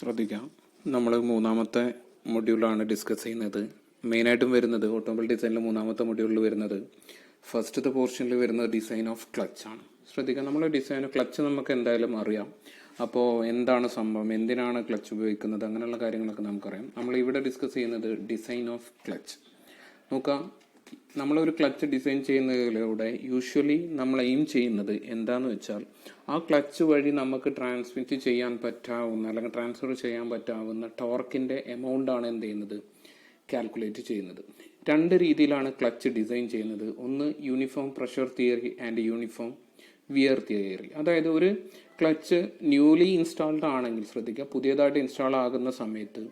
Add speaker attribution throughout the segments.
Speaker 1: ശ്രദ്ധിക്കാം. നമ്മൾ മൂന്നാമത്തെ മൊഡ്യൂളാണ് ഡിസ്കസ് ചെയ്യുന്നത്. മെയിനായിട്ടും വരുന്നത് ഓട്ടോമൊബൈൽ ഡിസൈനിൽ മൂന്നാമത്തെ മൊഡ്യൂളിൽ വരുന്നത് ഫസ്റ്റത്തെ പോർഷനിൽ വരുന്നത് ഡിസൈൻ ഓഫ് ക്ലച്ച് ആണ്. ശ്രദ്ധിക്കാം, നമ്മൾ ഡിസൈൻ ക്ലച്ച് നമുക്ക് എന്തായാലും അറിയാം. അപ്പോൾ എന്താണ് സംഭവം, എന്തിനാണ് ക്ലച്ച് ഉപയോഗിക്കുന്നത്, അങ്ങനെയുള്ള കാര്യങ്ങളൊക്കെ നമുക്കറിയാം. നമ്മൾ ഇവിടെ ഡിസ്കസ് ചെയ്യുന്നത് ഡിസൈൻ ഓഫ് ക്ലച്ച്. നോക്കാം, നമ്മളൊരു ക്ലച്ച് ഡിസൈൻ ചെയ്യുന്നതിലൂടെ യൂഷ്വലി നമ്മൾ എയിം ചെയ്യുന്നത് എന്താണെന്ന് വെച്ചാൽ ആ ക്ലച്ച് വഴി നമുക്ക് ട്രാൻസ്മിറ്റ് ചെയ്യാൻ പറ്റാവുന്ന അല്ലെങ്കിൽ ട്രാൻസ്ഫർ ചെയ്യാൻ പറ്റാവുന്ന ടോർക്കിൻ്റെ എമൗണ്ടാണ് എന്ത് ചെയ്യുന്നത്, കാൽക്കുലേറ്റ് ചെയ്യുന്നത്. രണ്ട് രീതിയിലാണ് ക്ലച്ച് ഡിസൈൻ ചെയ്യുന്നത്. ഒന്ന് uniform pressure theory and uniform wear theory. അതായത് ഒരു ക്ലച്ച് ന്യൂലി ഇൻസ്റ്റാൾഡ് ആണെങ്കിൽ ശ്രദ്ധിക്കുക, പുതിയതായിട്ട് ഇൻസ്റ്റാൾ ആകുന്ന സമയത്ത്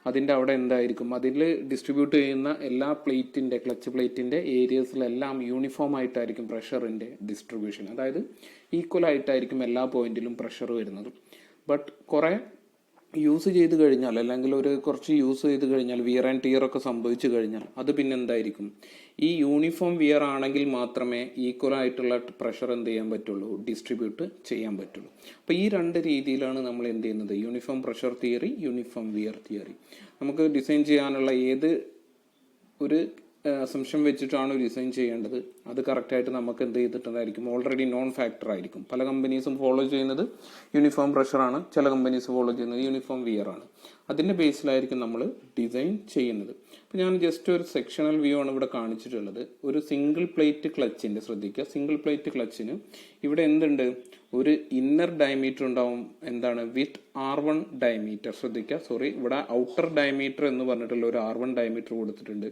Speaker 1: അതിൻ്റെ അവിടെ എന്തായിരിക്കും, അതിൽ ഡിസ്ട്രിബ്യൂട്ട് ചെയ്യുന്ന എല്ലാ പ്ലേറ്റിൻ്റെ ക്ലച്ച് പ്ലേറ്റിൻ്റെ ഏരിയസിലെല്ലാം യൂണിഫോം ആയിട്ടായിരിക്കും പ്രഷറിൻ്റെ ഡിസ്ട്രിബ്യൂഷൻ. അതായത് ഈക്വൽ ആയിട്ടായിരിക്കും എല്ലാ പോയിന്റിലും പ്രഷർ വരുന്നത്. ബട്ട് കുറേ യൂസ് ചെയ്ത് കഴിഞ്ഞാൽ അല്ലെങ്കിൽ കുറച്ച് യൂസ് ചെയ്ത് കഴിഞ്ഞാൽ വിയർ ആൻഡ് ടിയർ ഒക്കെ സംഭവിച്ചു കഴിഞ്ഞാൽ അത് പിന്നെ എന്തായിരിക്കും, ഈ യൂണിഫോം വിയർ ആണെങ്കിൽ മാത്രമേ ഈക്വൽ ആയിട്ടുള്ള പ്രഷർ എന്ത് ചെയ്യാൻ പറ്റുള്ളൂ, ഡിസ്ട്രിബ്യൂട്ട് ചെയ്യാൻ പറ്റുള്ളൂ. അപ്പോൾ ഈ രണ്ട് രീതിയിലാണ് നമ്മൾ എന്ത് ചെയ്യുന്നത്, uniform pressure theory, uniform wear theory. നമുക്ക് ഡിസൈൻ ചെയ്യാനുള്ള ഏത് ഒരു അസംഷൻ വെച്ചിട്ടാണ് ഡിസൈൻ ചെയ്യേണ്ടത് അത് കറക്റ്റായിട്ട് നമുക്ക് എന്ത് ചെയ്തിട്ടുണ്ടായിരിക്കും, ഓൾറെഡി നോൺ ഫാക്ടർ ആയിരിക്കും. പല കമ്പനീസും ഫോളോ ചെയ്യുന്നത് യൂണിഫോം പ്രഷറാണ്, ചില കമ്പനീസ് ഫോളോ ചെയ്യുന്നത് യൂണിഫോം വിയർ ആണ്. അതിൻ്റെ ബേസിലായിരിക്കും നമ്മൾ ഡിസൈൻ ചെയ്യുന്നത്. അപ്പോൾ ഞാൻ ജസ്റ്റ് ഒരു സെക്ഷണൽ വ്യൂ ആണ് ഇവിടെ കാണിച്ചിട്ടുള്ളത്. ഒരു സിംഗിൾ പ്ലേറ്റ് ക്ലച്ചിൻ്റെ ശ്രദ്ധിക്കുക, സിംഗിൾ പ്ലേറ്റ് ക്ലച്ചിന് ഇവിടെ എന്തുണ്ട്, ഒരു ഇന്നർ ഡയമീറ്റർ ഉണ്ടാവും, എന്താണ്, വിത്ത് R1 ഡയമീറ്റർ. ശ്രദ്ധിക്കുക, ഇവിടെ ഔട്ടർ ഡയമീറ്റർ എന്ന് പറഞ്ഞിട്ടുള്ള ഒരു R1 ഡയമീറ്റർ കൊടുത്തിട്ടുണ്ട്.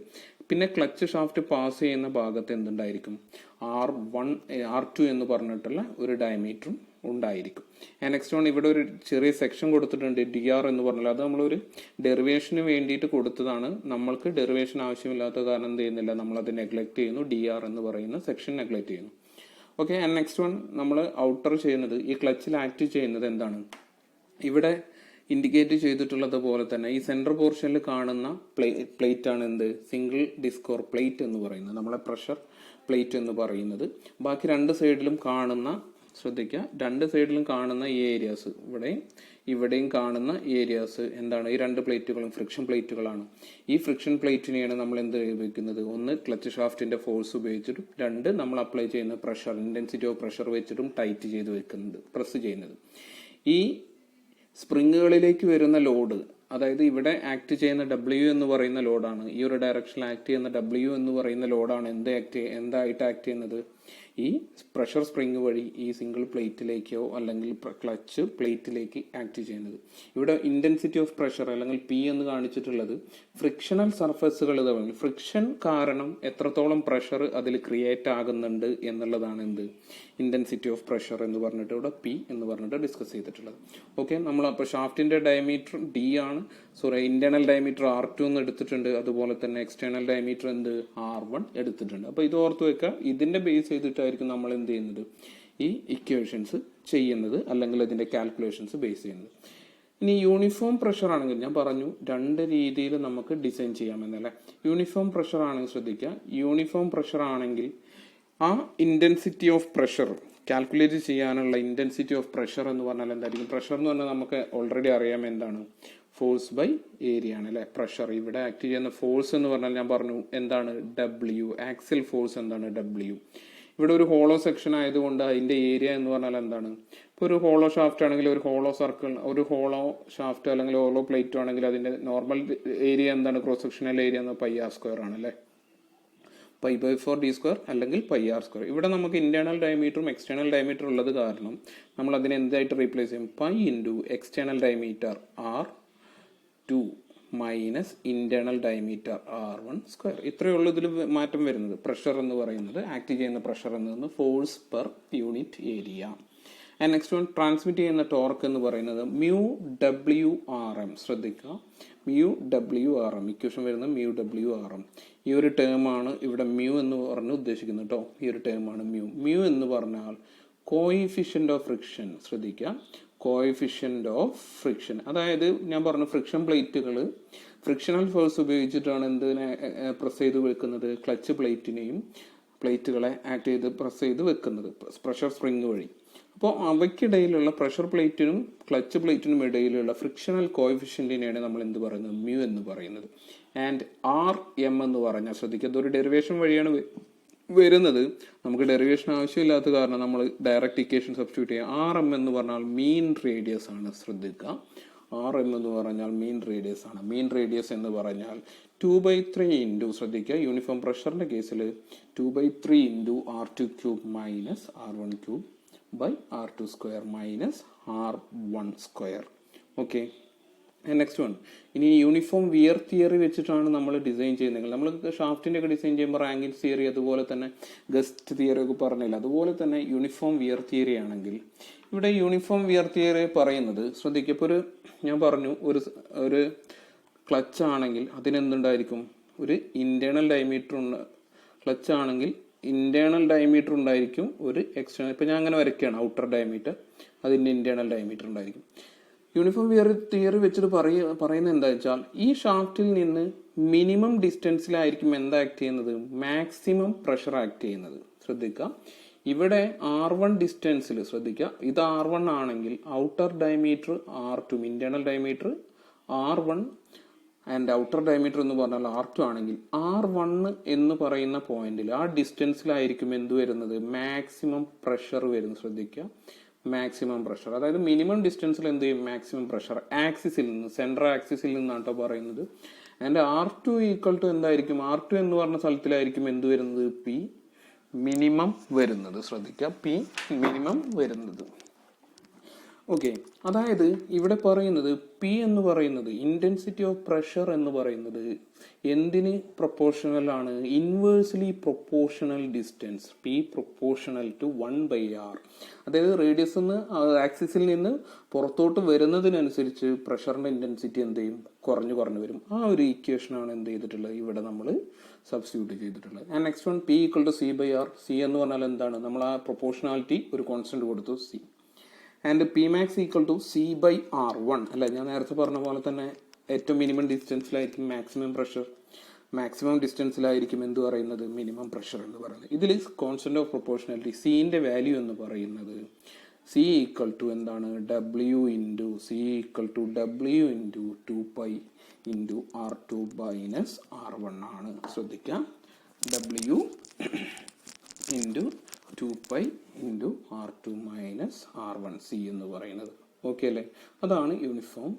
Speaker 1: പിന്നെ ക്ലച്ച് ഷാഫ്റ്റ് പാസ് ചെയ്യുന്ന ഭാഗത്ത് എന്തുണ്ടായിരിക്കും, R2 എന്ന് പറഞ്ഞിട്ടുള്ള ഒരു ഡയമീറ്ററും ഉണ്ടായിരിക്കും. നെക്സ്റ്റ് വൺ, ഇവിടെ ഒരു ചെറിയ സെക്ഷൻ കൊടുത്തിട്ടുണ്ട് DR എന്ന് പറഞ്ഞാൽ, അത് നമ്മളൊരു ഡെറിവേഷന് വേണ്ടിയിട്ട് കൊടുത്തതാണ്. നമ്മൾക്ക് ഡെറിവേഷൻ ആവശ്യമില്ലാത്ത കാരണം എന്ത് ചെയ്യുന്നില്ല, നമ്മളത് നെഗ്ലക്ട് ചെയ്യുന്നു, DR എന്ന് പറയുന്ന സെക്ഷൻ നെഗ്ലക്ട് ചെയ്യുന്നു. ഓക്കെ, നെക്സ്റ്റ് വൺ, നമ്മൾ ഔട്ടർ ചെയ്യുന്നത്, ഈ ക്ലച്ചിൽ ആക്ട് ചെയ്യുന്നത് എന്താണ്, ഇവിടെ ഇൻഡിക്കേറ്റ് ചെയ്തിട്ടുള്ളത് പോലെ തന്നെ ഈ സെൻട്രൽ പോർഷനിൽ കാണുന്ന പ്ലേറ്റ് ആണ് എന്ത്, സിംഗിൾ ഡിസ്കോർ പ്ലേറ്റ് എന്ന് പറയുന്നത്, നമ്മളെ പ്രഷർ പ്ലേറ്റ് എന്ന് പറയുന്നത്. ബാക്കി രണ്ട് സൈഡിലും കാണുന്ന, ശ്രദ്ധിക്കുക, രണ്ട് സൈഡിലും കാണുന്ന ഈ ഏരിയാസ്, ഇവിടെയും കാണുന്ന ഏരിയാസ് എന്താണ്, ഈ രണ്ട് പ്ലേറ്റുകളും ഫ്രിക്ഷൻ പ്ലേറ്റുകളാണ്. ഈ ഫ്രിക്ഷൻ പ്ലേറ്റിനെയാണ് നമ്മൾ എന്ത് ഉപയോഗിക്കുന്നത്, ഒന്ന് ക്ലച്ച് ഷാഫ്റ്റിന്റെ ഫോഴ്സ് ഉപയോഗിച്ചിട്ടും, രണ്ട് നമ്മൾ അപ്ലൈ ചെയ്യുന്ന പ്രഷർ, ഇന്റൻസിറ്റി ഓഫ് പ്രഷർ വെച്ചിട്ടും ടൈറ്റ് ചെയ്ത് വെക്കുന്നത്, പ്രസ് ചെയ്യുന്നത്. ഈ സ്പ്രിങ്ങുകളിലേക്ക് വരുന്ന ലോഡ്, അതായത് ഇവിടെ ആക്ട് ചെയ്യുന്ന W എന്ന് പറയുന്ന ലോഡാണ്, ഈ ഒരു ഡയറക്ഷനിൽ ആക്ട് ചെയ്യുന്ന W എന്ന് പറയുന്ന ലോഡാണ് എന്തായിട്ട് ആക്ട് ചെയ്യുന്നത്, ഈ പ്രഷർ സ്പ്രിങ് വഴി ഈ സിംഗിൾ പ്ലേറ്റിലേക്കോ അല്ലെങ്കിൽ ക്ലച്ച് പ്ലേറ്റിലേക്ക് ആക്ട് ചെയ്യുന്നത്. ഇവിടെ ഇന്റൻസിറ്റി ഓഫ് പ്രഷർ അല്ലെങ്കിൽ P എന്ന് കാണിച്ചിട്ടുള്ളത് ഫ്രിക്ഷണൽ സർഫസുകൾ തമ്മിൽ ഫ്രിക്ഷൻ കാരണം എത്രത്തോളം പ്രഷർ അതിൽ ക്രിയേറ്റ് ആകുന്നുണ്ട് എന്നുള്ളതാണ് എന്ത്, ഇന്റൻസിറ്റി ഓഫ് പ്രഷർ എന്ന് പറഞ്ഞിട്ട് ഇവിടെ P എന്ന് പറഞ്ഞിട്ട് ഡിസ്കസ് ചെയ്തിട്ടുള്ളത്. ഓക്കെ, നമ്മൾ അപ്പോൾ ഷാഫ്റ്റിന്റെ ഡയമീറ്റർ D ആണ്, ഇന്റേണൽ ഡയമീറ്റർ R2 എന്ന് എടുത്തിട്ടുണ്ട്, അതുപോലെ തന്നെ എക്സ്റ്റേണൽ ഡയമീറ്റർ എന്ത് R1 എടുത്തിട്ടുണ്ട്. അപ്പോൾ ഇത് ഓർത്ത് വെക്കുക, ഇതിന്റെ ബേസ് ചെയ്തിട്ടായിരിക്കും നമ്മൾ എന്ത് ചെയ്യുന്നത്, ഈ ഇക്വേഷൻസ് ചെയ്യുന്നത് അല്ലെങ്കിൽ ഇതിന്റെ കാൽക്കുലേഷൻസ് ബേസ് ചെയ്യുന്നത്. ഇനി യൂണിഫോം പ്രഷർ ആണെങ്കിൽ ഞാൻ പറഞ്ഞു രണ്ട് രീതിയിൽ നമുക്ക് ഡിസൈൻ ചെയ്യാമെന്നല്ലേ. യൂണിഫോം പ്രഷർ ആണെങ്കിൽ ശ്രദ്ധിക്കുക, യൂണിഫോം പ്രഷർ ആണെങ്കിൽ ആ ഇന്റൻസിറ്റി ഓഫ് പ്രഷർ കാൽക്കുലേറ്റ് ചെയ്യാനുള്ള ഇന്റൻസിറ്റി ഓഫ് പ്രഷർ എന്ന് പറഞ്ഞാൽ എന്തായിരിക്കും, പ്രഷർ എന്ന് പറഞ്ഞാൽ നമുക്ക് ഓൾറെഡി അറിയാം എന്താണ്, ഫോഴ്സ് ബൈ ഏരിയ ആണ് അല്ലെ. പ്രഷർ ഇവിടെ ആക്ട് ചെയ്യുന്ന ഫോഴ്സ് എന്ന് പറഞ്ഞാൽ ഞാൻ പറഞ്ഞു എന്താണ്, W, ആക്സിൽ ഫോഴ്സ് എന്താണ്, W. ഇവിടെ ഒരു ഹോളോ സെക്ഷൻ ആയതുകൊണ്ട് അതിന്റെ ഏരിയ എന്ന് പറഞ്ഞാൽ എന്താണ്, ഇപ്പോൾ ഒരു ഹോളോ ഷാഫ്റ്റ് ആണെങ്കിൽ ഒരു ഹോളോ സർക്കിൾ, ഒരു ഹോളോ ഷാഫ്റ്റ് അല്ലെങ്കിൽ ഹോളോ പ്ലേറ്റോ ആണെങ്കിൽ അതിന്റെ നോർമൽ ഏരിയ എന്താണ്, ക്രോസ് സെക്ഷണൽ ഏരിയ എന്ന് πr² ആണ് അല്ലെ, π/4d² അല്ലെങ്കിൽ πr². ഇവിടെ നമുക്ക് ഇന്റേണൽ ഡയമീറ്ററും എക്സ്റ്റേണൽ ഡയമീറ്ററും ഉള്ളത് കാരണം നമ്മൾ അതിനെ എന്തായിട്ട് റീപ്ലേസ് ചെയ്യും, π × external diameter R2 minus internal diameter R1². ഇത്രയേ ഉള്ളൂ ഇതിൽ മാറ്റം വരുന്നത്. പ്രഷർ എന്ന് പറയുന്നത്, ആക്ട് ചെയ്യുന്ന പ്രഷർ എന്നതെന്ന് force per unit area. And next one, transmit ചെയ്യുന്ന ടോർക്ക് എന്ന് പറയുന്നത് μWRM. ശ്രദ്ധിക്കുക, μWRM, ഇക്വേഷൻ വരുന്നത് μWRM. ഈ ഒരു ടേം ആണ് ഇവിടെ എന്ന് പറഞ്ഞ് ഉദ്ദേശിക്കുന്നത് കേട്ടോ. ഈ ഒരു ടേം ആണ് മ്യൂ എന്ന് പറഞ്ഞാൽ കോയിഫിഷ്യന്റ് ഓഫ് ഫ്രിക്ഷൻ. ശ്രദ്ധിക്കുക, കോയിഫിഷ്യന്റ് ഓഫ് ഫ്രിക്ഷൻ, അതായത് ഞാൻ പറഞ്ഞു ഫ്രിക്ഷൻ പ്ലേറ്റുകൾ ഫ്രിക്ഷണൽ ഫോഴ്സ് ഉപയോഗിച്ചിട്ടാണ് എന്തിനെ പ്രസ് ചെയ്ത് വെക്കുന്നത്, ക്ലച്ച് പ്ലേറ്റിനെയും പ്ലേറ്റുകളെ ആക്ട് ചെയ്ത് പ്രസ് ചെയ്ത് വെക്കുന്നത് പ്രഷർ സ്പ്രിങ് വഴി. അപ്പോൾ അവയ്ക്കിടയിലുള്ള പ്രഷർ പ്ലേറ്റിനും ക്ലച്ച് പ്ലേറ്റിനും ഇടയിലുള്ള ഫ്രിക്ഷണൽ കോഎഫിഷ്യന്റിനെയാണ് നമ്മൾ എന്ത് പറയുന്നത്, മ്യൂ എന്ന് പറയുന്നത്. ആൻഡ് ആർ എം എന്ന് പറഞ്ഞാൽ ശ്രദ്ധിക്കുക, ഇതൊരു ഡെറിവേഷൻ വഴിയാണ് വരുന്നത്. നമുക്ക് ഡെറിവേഷൻ ആവശ്യമില്ലാത്ത കാരണം നമ്മൾ ഡയറക്റ്റ് ഇക്വേഷൻ സബ്സ്റ്റിറ്റ്യൂട്ട് ചെയ്യാം. ആർ എം എന്ന് പറഞ്ഞാൽ മീൻ റേഡിയസ് ആണ്. ശ്രദ്ധിക്കുക, ആർ എം എന്ന് പറഞ്ഞാൽ മീൻ റേഡിയസ് ആണ്. മീൻ റേഡിയസ് എന്ന് പറഞ്ഞാൽ 2/3 ഇൻറ്റു, ശ്രദ്ധിക്കുക, യൂണിഫോം പ്രഷറിന്റെ കേസിൽ 2/3 into R2 cube minus R1 cube by R2 square minus R1 square. Okay, next one. ഇനി യൂണിഫോം വിയർ തിയറി വെച്ചിട്ടാണ് നമ്മൾ ഡിസൈൻ ചെയ്യുന്നത്. നമ്മൾ ഷാഫ്റ്റിന്റെ ഒക്കെ ഡിസൈൻ ചെയ്യുമ്പോൾ റാങ്കിൻസ് തിയറി, അതുപോലെ തന്നെ ഗസ്റ്റ് തിയറി ഒക്കെ പറഞ്ഞില്ല, അതുപോലെ തന്നെ യൂണിഫോം വിയർ തിയറി ആണെങ്കിൽ ഇവിടെ യൂണിഫോം വിയർ തിയറി പറയുന്നത്, ശ്രദ്ധിക്കുക, ഇപ്പോൾ ഞാൻ പറഞ്ഞു ഒരു ക്ലച്ച് ആണെങ്കിൽ അതിനെന്തുണ്ടായിരിക്കും, ഒരു ഇന്റേണൽ ഡയമീറ്റർ ക്ലച്ച് ആണെങ്കിൽ ഇന്റേണൽ ഡയമീറ്റർ ഉണ്ടായിരിക്കും, ഒരു എക്സ്റ്റേണൽ, ഇപ്പൊ ഞാൻ അങ്ങനെ വരയ്ക്കുകയാണ്, ഔട്ടർ ഡയമീറ്റർ, അതിന്റെ ഇന്റേണൽ ഡയമീറ്റർ ഉണ്ടായിരിക്കും. യൂണിഫോം വിയർ തിയറി വെച്ചിട്ട് പറയുന്നത് എന്താ വെച്ചാൽ, ഈ ഷാഫ്റ്റിൽ നിന്ന് മിനിമം ഡിസ്റ്റൻസിലായിരിക്കും എന്താ ആക്ട് ചെയ്യുന്നത്, മാക്സിമം പ്രഷർ ആക്ട് ചെയ്യുന്നത്. ശ്രദ്ധിക്കുക, ഇവിടെ R1 ഡിസ്റ്റൻസിൽ, ശ്രദ്ധിക്കുക, ഇത് R1 ആണെങ്കിൽ outer diameter R2, internal diameter R1 and outer diameter എന്ന് പറഞ്ഞാൽ R2 ആണെങ്കിൽ R1 എന്ന് പറയുന്ന പോയിന്റിൽ, ആ ഡിസ്റ്റൻസിലായിരിക്കും എന്ത് വരുന്നത്, മാക്സിമം പ്രഷർ വരുന്നത്. ശ്രദ്ധിക്കുക, മാക്സിമം പ്രഷർ, അതായത് മിനിമം ഡിസ്റ്റൻസിൽ എന്ത് ചെയ്യും, മാക്സിമം പ്രഷർ ആക്സിസിൽ നിന്ന്, സെൻട്രൽ ആക്സിസിൽ നിന്നാട്ടോ പറയുന്നത്. ആൻഡ് R2 ഈക്വൽ ടു എന്തായിരിക്കും, R2 എന്ന് പറഞ്ഞ സ്ഥലത്തിലായിരിക്കും എന്ത് വരുന്നത്, P മിനിമം വരുന്നത്. ശ്രദ്ധിക്കുക, P മിനിമം വരുന്നത്. ഓക്കെ, അതായത് ഇവിടെ പറയുന്നത് P എന്ന് പറയുന്നത്, ഇന്റൻസിറ്റി ഓഫ് പ്രഷർ എന്ന് പറയുന്നത് എന്തിന് പ്രൊപ്പോർഷണൽ ആണ്, inversely proportional distance, P proportional to 1/R. അതായത് റേഡിയസ് ആക്സിസിൽ നിന്ന് പുറത്തോട്ട് വരുന്നതിനനുസരിച്ച് പ്രഷറിന്റെ ഇന്റൻസിറ്റി എന്ത് ചെയ്യും, കുറഞ്ഞു വരും. ആ ഒരു ഇക്വേഷനാണ് എന്ത് ചെയ്തിട്ടുള്ളത്, ഇവിടെ നമ്മൾ സബ്സ്റ്റിറ്റ്യൂട്ട് ചെയ്തിട്ടുള്ളത്. And next one, P equal to C/R. C എന്ന് പറഞ്ഞാൽ എന്താണ്, നമ്മൾ ആ പ്രൊപ്പോർഷണാലിറ്റി ഒരു കോൺസ്റ്റന്റ് കൊടുത്തു, C. And P max equal to C/R1. അല്ല, ഞാൻ നേരത്തെ പറഞ്ഞ പോലെ തന്നെ ഏറ്റവും മിനിമം ഡിസ്റ്റൻസിലായിരിക്കും മാക്സിമം പ്രഷർ, മാക്സിമം ഡിസ്റ്റൻസിലായിരിക്കും എന്ത് പറയുന്നത്, മിനിമം പ്രഷർ എന്ന് പറയുന്നത്. ഇതിൽ കോൺസ്റ്റന്റ് ഓഫ് പ്രൊപ്പോർഷണാലിറ്റി സിന്റെ വാല്യൂ എന്ന് പറയുന്നത് C ഈക്വൽ ടു എന്താണ്, W into C equal to W into 2π into R2 minus R1 ആണ്. ശ്രദ്ധിക്കാം, W into 2π into R2 minus R1, C എന്ന് പറയുന്നത്. ഓക്കെ അല്ലേ, അതാണ് യൂണിഫോം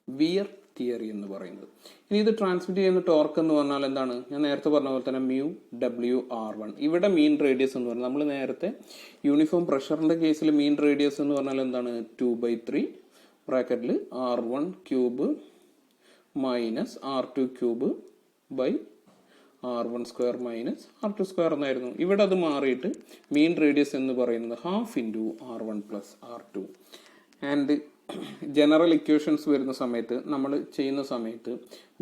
Speaker 1: വിയർ തിയറി എന്ന് പറയുന്നത്. ഇനി ഇത് ട്രാൻസ്മിറ്റ് ചെയ്യുന്ന ടോർക്ക് എന്ന് പറഞ്ഞാൽ എന്താണ്, ഞാൻ നേരത്തെ പറഞ്ഞ പോലെ തന്നെ മ്യൂ W R1. ഇവിടെ മീൻ റേഡിയസ് എന്ന് പറഞ്ഞാൽ, നമ്മൾ നേരത്തെ യൂണിഫോം പ്രഷറിന്റെ കേസിൽ മീൻ റേഡിയസ് എന്ന് പറഞ്ഞാൽ എന്താണ്, 2/3 ബ്രാക്കറ്റിൽ R1 cube minus R2 cube by R1 square minus R2 square എന്നായിരുന്നു. ഇവിടെ അത് മാറിയിട്ട് മീൻ റേഡിയസ് എന്ന് പറയുന്നത് half into R1 plus R2. And general equations വരുന്ന സമയത്ത്, നമ്മൾ ചെയ്യുന്ന സമയത്ത്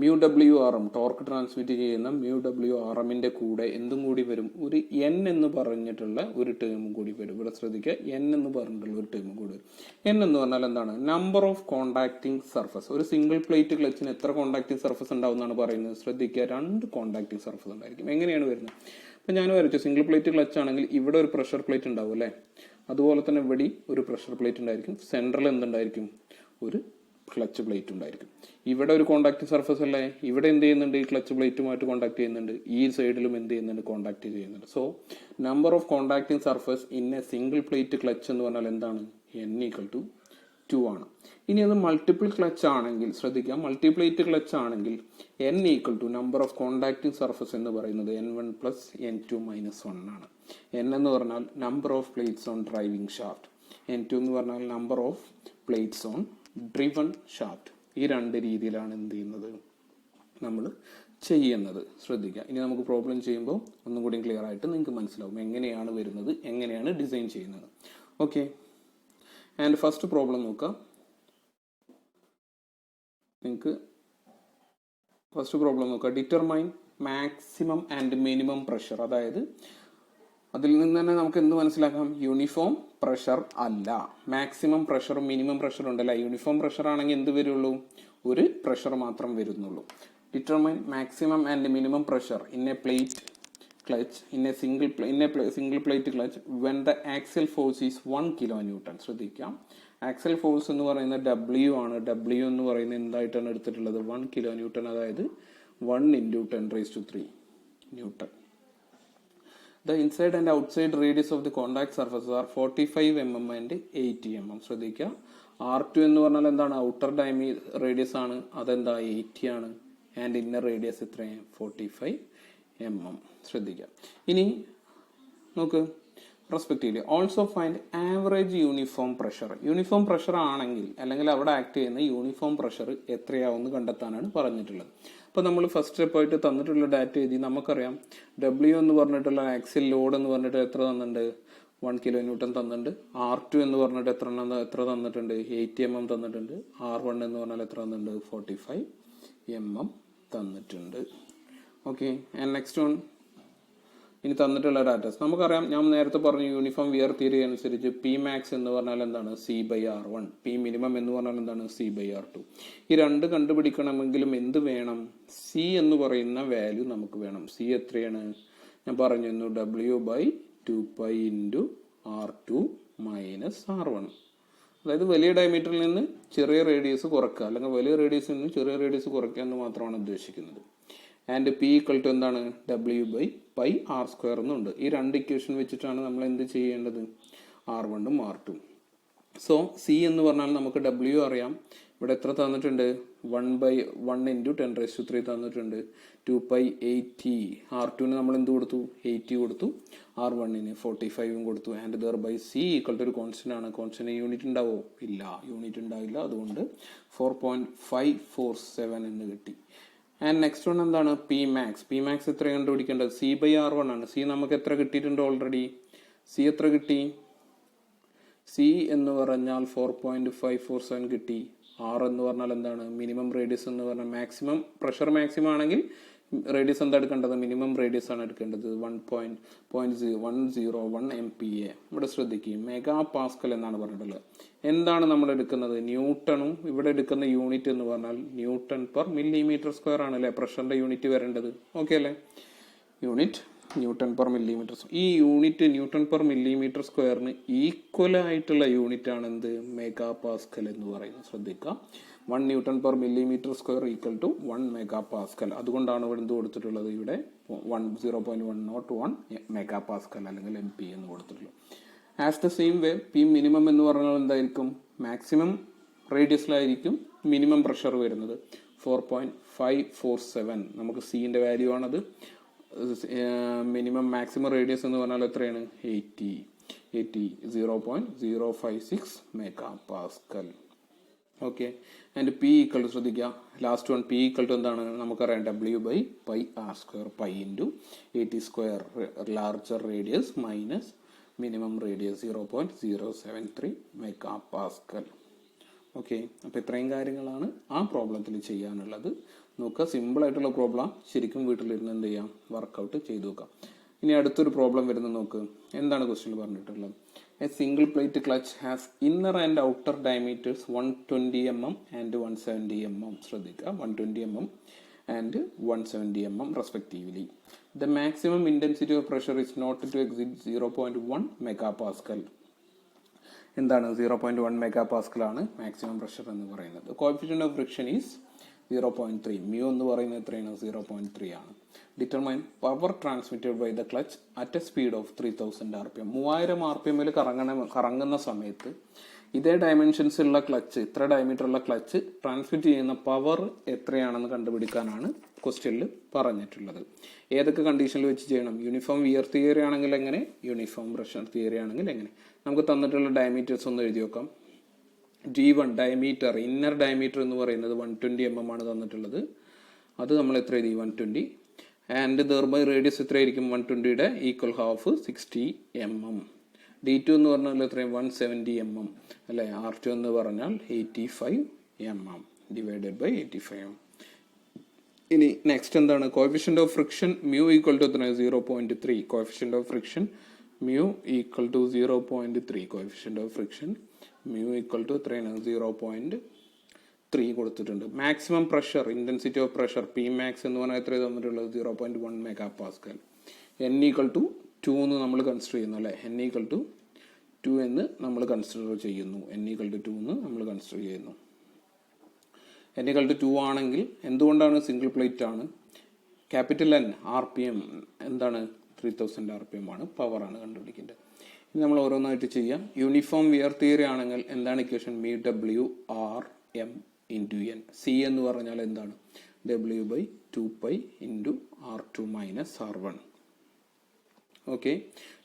Speaker 1: μWRM, ടോർക്ക് ട്രാൻസ്മിറ്റ് ചെയ്യുന്ന μWRMന്റെ കൂടെ എന്തും കൂടി വരും, ഒരു N എന്ന് പറഞ്ഞിട്ടുള്ള ഒരു ടേമും കൂടി വരും. ഇവിടെ ശ്രദ്ധിക്കുക, N എന്ന് പറഞ്ഞിട്ടുള്ള ഒരു ടേമും കൂടി വരും. N എന്ന് പറഞ്ഞാൽ എന്താണ്, നമ്പർ ഓഫ് കോണ്ടാക്ടിങ് സർഫസ്. ഒരു സിംഗിൾ പ്ലേറ്റ് ക്ലച്ചിന് എത്ര കോണ്ടാക്ടിങ് സർഫസ് ഉണ്ടാവും എന്നാണ് പറയുന്നത്. ശ്രദ്ധിക്കുക, 2 കോണ്ടാക്ടിങ് സർഫസ് ഉണ്ടായിരിക്കും. എങ്ങനെയാണ് വരുന്നത്, ഇപ്പം ഞാൻ വരച്ചു, സിംഗിൾ പ്ലേറ്റ് ക്ലച്ച് ആണെങ്കിൽ ഇവിടെ ഒരു പ്രഷർ പ്ലേറ്റ് ഉണ്ടാവും അല്ലേ, അതുപോലെ തന്നെ ഇവിടെ ഒരു പ്രഷർ പ്ലേറ്റ് ഉണ്ടായിരിക്കും, സെൻട്രൽ എന്തുണ്ടായിരിക്കും, ഒരു ക്ലച്ച് പ്ലേറ്റ് ഉണ്ടായിരിക്കും. ഇവിടെ ഒരു കോണ്ടാക്ടിങ് സർഫസ് അല്ലേ, ഇവിടെ എന്ത് ചെയ്യുന്നുണ്ട്, ഈ ക്ലച്ച് പ്ലേറ്റുമായിട്ട് കോണ്ടാക്ട് ചെയ്യുന്നുണ്ട്, ഈ സൈഡിലും എന്ത് ചെയ്യുന്നുണ്ട്, കോണ്ടാക്ട് ചെയ്യുന്നുണ്ട്. So number of contacting surface in A single plate clutch എന്ന് പറഞ്ഞാൽ എന്താണ്, N ഈക്വൽ ടു 2 ആണ്. ഇനി അത് മൾട്ടിപ്പിൾ ക്ലച്ച് ആണെങ്കിൽ, ശ്രദ്ധിക്കുക, മൾട്ടിപ്ലേറ്റ് ക്ലച്ച് ആണെങ്കിൽ N equal to number of contacting surface എന്ന് പറയുന്നത് N1 പ്ലസ് N2 മൈനസ് 1 ആണ്. N എന്ന് പറഞ്ഞാൽ number of plates on driving shaft, N2 എന്ന് പറഞ്ഞാൽ number of plates on driven shaft. ഈ 2 രീതിയിലാണ് എന്ത് ചെയ്യുന്നത്, നമ്മൾ ചെയ്യുന്നത്. ശ്രദ്ധിക്കുക, ഇനി നമുക്ക് പ്രോബ്ലം ചെയ്യുമ്പോൾ ഒന്നും കൂടി ക്ലിയർ ആയിട്ട് നിങ്ങൾക്ക് മനസ്സിലാവും എങ്ങനെയാണ് വരുന്നത്, എങ്ങനെയാണ് ഡിസൈൻ ചെയ്യുന്നത്. ഓക്കെ, ആൻഡ് ഫസ്റ്റ് പ്രോബ്ലം നോക്കാം. നിങ്ങൾക്ക് ഫസ്റ്റ് പ്രോബ്ലം നോക്കാം. Determine maximum and minimum pressure. അതായത് അതിൽ നിന്ന് തന്നെ നമുക്ക് എന്ത് മനസ്സിലാക്കാം, യൂണിഫോം പ്രഷർ അല്ല, മാക്സിമം പ്രഷറും മിനിമം പ്രഷറും ഉണ്ടല്ല. യൂണിഫോം പ്രഷർ ആണെങ്കിൽ എന്ത് വരുള്ളൂ, ഒരു പ്രഷർ മാത്രം വരുന്നുള്ളൂ. Determine maximum and minimum pressure in A plate clutch in a single plate clutch when the axial force is 1 kilonewton. ശ്രദ്ധിക്കാം, ആക്സൽ ഫോഴ്സ് എന്ന് പറയുന്നത് W ആണ്. W എന്ന് പറയുന്നത് എന്തായിട്ടാണ് എടുത്തിട്ടുള്ളത്? 1 kilonewton, അതായത് 1 × 10⁻³ newton. The inside and outside radius of the contact surfaces are 45 mm and 80 mm. ശ്രദ്ധിക്കുക, R2 എന്ന് പറഞ്ഞാൽ എന്താണ്? ഔട്ടർ റേഡിയസ് ആണ്, അതെന്താ? 80 ആണ്. ആൻഡ് ഇന്നർ റേഡിയസ് എത്രയാണ്? 45 mm. ശ്രദ്ധിക്കുക. ഇനി നോക്ക്, respectively also find average uniform pressure. Uniform pressure ആണെങ്കിൽ, അല്ലെങ്കിൽ അവിടെ ആക്ട് ചെയ്യുന്ന യൂണിഫോം പ്രഷർ എത്രയാവുമെന്ന് കണ്ടെത്താനാണ് പറഞ്ഞിട്ടുള്ളത്. അപ്പോൾ നമ്മൾ ഫസ്റ്റ് സ്റ്റെപ്പായിട്ട് തന്നിട്ടുള്ള ഡാറ്റ എഴുതി. നമുക്കറിയാം W എന്ന് പറഞ്ഞിട്ടുള്ള ആക്സിൽ ലോഡ് എന്ന് പറഞ്ഞിട്ട് എത്ര തന്നിട്ടുണ്ട്? 1 kilonewton തന്നിട്ടുണ്ട്. R2 എന്ന് പറഞ്ഞിട്ട് എത്ര തന്നിട്ടുണ്ട്? 80 mm തന്നിട്ടുണ്ട്. R1 എന്ന് പറഞ്ഞാൽ എത്ര തന്നിട്ടുണ്ട്? 45 mm തന്നിട്ടുണ്ട്. ഓക്കെ, ആൻഡ് നെക്സ്റ്റ് വൺ, ഇനി തന്നിട്ടുള്ള ഡാറ്റാസ് നമുക്കറിയാം. ഞാൻ നേരത്തെ പറഞ്ഞു യൂണിഫോം വിയർ തിയറി അനുസരിച്ച് P max എന്ന് പറഞ്ഞാൽ എന്താണ്? C/R1. P minimum എന്ന് പറഞ്ഞാൽ എന്താണ്? C/R2. ഈ രണ്ട് കണ്ടുപിടിക്കണമെങ്കിലും എന്ത് വേണം? C എന്ന് പറയുന്ന വാല്യൂ നമുക്ക് വേണം. C എത്രയാണ്? ഞാൻ പറഞ്ഞിരുന്നു W/2π × R2 - R1. അതായത് വലിയ ഡയമീറ്ററിൽ നിന്ന് ചെറിയ റേഡിയസ് കുറക്കുക, അല്ലെങ്കിൽ വലിയ റേഡിയസിൽ നിന്ന് ചെറിയ റേഡിയസ് കുറയ്ക്കുക എന്ന് മാത്രമാണ് ഉദ്ദേശിക്കുന്നത്. ആൻഡ് P = എന്താണ്? W/πr² എന്നുണ്ട്. ഈ രണ്ട് ഇക്വേഷൻ വെച്ചിട്ടാണ് നമ്മൾ എന്ത് ചെയ്യേണ്ടത്? R1 ഉം R2. സോ C എന്ന് പറഞ്ഞാൽ നമുക്ക് W അറിയാം. ഇവിടെ എത്ര തന്നിട്ടുണ്ട്? 1/1 × 10⁻³ തന്നിട്ടുണ്ട്. 2π80. R2 നമ്മൾ എന്ത് കൊടുത്തു? 80 കൊടുത്തു. R1 45 കൊടുത്തു. ആൻഡ് ദെർബൈ C = ഒരു കോൺസ്റ്റന്റ് ആണ്. കോൺസ്റ്റന്റ് യൂണിറ്റ് ഉണ്ടാവോ? ഇല്ല, യൂണിറ്റ് ഉണ്ടാവില്ല. അതുകൊണ്ട് 4.547 എന്ന് കിട്ടി. ആൻഡ് നെക്സ്റ്റ് വൺ എന്താണ്? P max. P max എത്ര കണ്ടുപിടിക്കേണ്ടത്? C/R1 ആണ്. C നമുക്ക് എത്ര കിട്ടിയിട്ടുണ്ട് ഓൾറെഡി? C എത്ര കിട്ടി? C എന്ന് പറഞ്ഞാൽ 4.547 കിട്ടി. R എന്ന് പറഞ്ഞാൽ എന്താണ്? മിനിമം റേഡിയസ് എന്ന് പറഞ്ഞാൽ മാക്സിമം പ്രഷർ മാക്സിമം ആണെങ്കിൽ റേഡിയസ് എന്താ എടുക്കേണ്ടത്? മിനിമം റേഡിയസ് ആണ് എടുക്കേണ്ടത്. 1.101 MPa. ഇവിടെ ശ്രദ്ധിക്കുക, മെഗാ പാസ്കൽ എന്നാണ് പറഞ്ഞിട്ടുള്ളത്. എന്താണ് നമ്മൾ എടുക്കുന്നത്? ന്യൂട്ടണും. ഇവിടെ എടുക്കുന്ന യൂണിറ്റ് എന്ന് പറഞ്ഞാൽ Nm/mm² ആണ് അല്ലേ പ്രഷറിന്റെ യൂണിറ്റ് വരേണ്ടത്. ഓക്കെ അല്ലേ? Unit Nm/mm. ഈ യൂണിറ്റ് Nm/mm² ഈക്വൽ ആയിട്ടുള്ള യൂണിറ്റ് ആണ് എന്ത്? മെഗാ പാസ്കൽ എന്ന് പറയുന്നത്. ശ്രദ്ധിക്കുക, 1 Nm/mm² = 1 MPa. അതുകൊണ്ടാണ് ഇവിടെ എന്ത് കൊടുത്തിട്ടുള്ളത്? ഇവിടെ 0.101 MPa അല്ലെങ്കിൽ MP എന്ന് കൊടുത്തിട്ടുള്ളത്. As the same way P minimum എന്ന് പറഞ്ഞാൽ എന്തായിരിക്കും? മാക്സിമം റേഡിയസിലായിരിക്കും മിനിമം പ്രഷർ വരുന്നത്. 4.547 നമുക്ക് C-ന്റെ വാല്യൂ ആണത്. മിനിമം മാക്സിമം റേഡിയസ് എന്ന് പറഞ്ഞാൽ എത്രയാണ്? 80. 0.056 MPa. ഓക്കെ, ആൻഡ് P = ശ്രദ്ധിക്കുക, ലാസ്റ്റ് വൺ P = എന്താണ്? നമുക്കറിയാം W/πr². π × 80² larger radius minus minimum radius 0.073 MPa. Okay, അപ്പോൾ ഇത്രയും കാര്യങ്ങളാണ് ആ പ്രോബ്ലത്തിൽ ചെയ്യാനുള്ളത്. നോക്കുക, സിമ്പിൾ ആയിട്ടുള്ള പ്രോബ്ലം. ശരിക്കും വീട്ടിലിരുന്ന് എന്ത് ചെയ്യാം? വർക്കൗട്ട് ചെയ്ത് നോക്കാം. ഇനി അടുത്തൊരു പ്രോബ്ലം വരുന്നത് നോക്ക്. എന്താണ് ക്വസ്റ്റ്യൻ പറഞ്ഞിട്ടുള്ളത്? A single plate clutch has inner and outer diameters 120 mm and 170 mm. ശ്രദ്ധിക്കുക, 120 mm and 170 mm respectively. The maximum intensity of pressure is not to exceed 0.1 MPa. എന്താണ്? 0.1 MPa ആണ് മാക്സിമം പ്രഷർ എന്ന് പറയുന്നത്. Coefficient of friction is 0.3. Mu എന്ന് പറയുന്നത് എത്രയാണ്? 0.3 ആണ്. Determine power transmitted by the clutch at a speed of 3000 RPM. 3000 RPM കറങ്ങുന്ന സമയത്ത് ഇതേ ഡയമെൻഷൻസ് ഉള്ള ക്ലച്ച്, ഇത്ര ഡയമീറ്റർ ഉള്ള ക്ലച്ച് ട്രാൻസ്മിറ്റ് ചെയ്യുന്ന പവർ എത്രയാണെന്ന് കണ്ടുപിടിക്കാനാണ് ക്വസ്റ്റ്യനിൽ പറഞ്ഞിട്ടുള്ളത്. ഏതൊക്കെ കണ്ടീഷനിൽ വെച്ച് ചെയ്യണം? യൂണിഫോം വിയർ തിയറി ആണെങ്കിൽ എങ്ങനെ? യൂണിഫോം പ്രഷർ തിയറി ആണെങ്കിൽ എങ്ങനെ? നമുക്ക് തന്നിട്ടുള്ള ഡയമീറ്റേഴ്സ് ഒന്ന് എഴുതി നോക്കാം. G1 ഡയമീറ്റർ, ഇന്നർ ഡയമീറ്റർ എന്ന് പറയുന്നത് 120 mm ആണ് തന്നിട്ടുള്ളത്. അത് നമ്മൾ എത്ര എഴുതി? 120. ആൻഡ് ദെർബൈ റേഡിയസ് എത്രയായിരിക്കും? 120യുടെ ഈക്വൽ ഹാഫ് 60 mm. D2 എന്ന് പറഞ്ഞാൽ എത്രയും? 170 mm അല്ലെ? R2 എന്ന് പറഞ്ഞാൽ 85 mm ഡിവൈഡഡ് ബൈ 85 mm. ഇനി നെക്സ്റ്റ് എന്താണ്? Coefficient of friction mu equal to എത്രയാണ്? 0.3. Coefficient of friction mu equal to 0.3. Coefficient of friction mu equal to എത്രയാണ്? 0.3. 3 കൊടുത്തിട്ടുണ്ട്. Maximum pressure, intensity of pressure P max എന്ന് പറഞ്ഞാൽ എത്ര തന്നിട്ടുള്ളത് 0.1 mega pascal. n equal to 2 എന്ന് നമ്മൾ കൺസിഡർ ചെയ്യുന്നു അല്ലേ. n ഈക്വൽ ടു 2 എന്ന് നമ്മൾ കൺസിഡർ ചെയ്യുന്നു. n ഈക്വൽ ടു 2 എന്ന് നമ്മൾ കൺസിഡർ ചെയ്യുന്നു. n ഈക്വൽ ടു 2 ആണെങ്കിൽ എന്തുകൊണ്ടാണ് സിംഗിൾ പ്ലേറ്റ് ആണ്. ക്യാപിറ്റൽ N RPM എന്താണ് 3000 RPM ആണ്, പവറാണ് കണ്ടുപിടിക്കേണ്ടത്. ഇനി നമ്മൾ ഓരോന്നായിട്ട് ചെയ്യാം. യൂണിഫോം വിയർ തിയറി ആണെങ്കിൽ എന്താണ് ഇക്വേഷൻ മി W R M into N. C എന്ന് പറഞ്ഞാൽ എന്താണ് W/2π into R2 minus R1. Okay,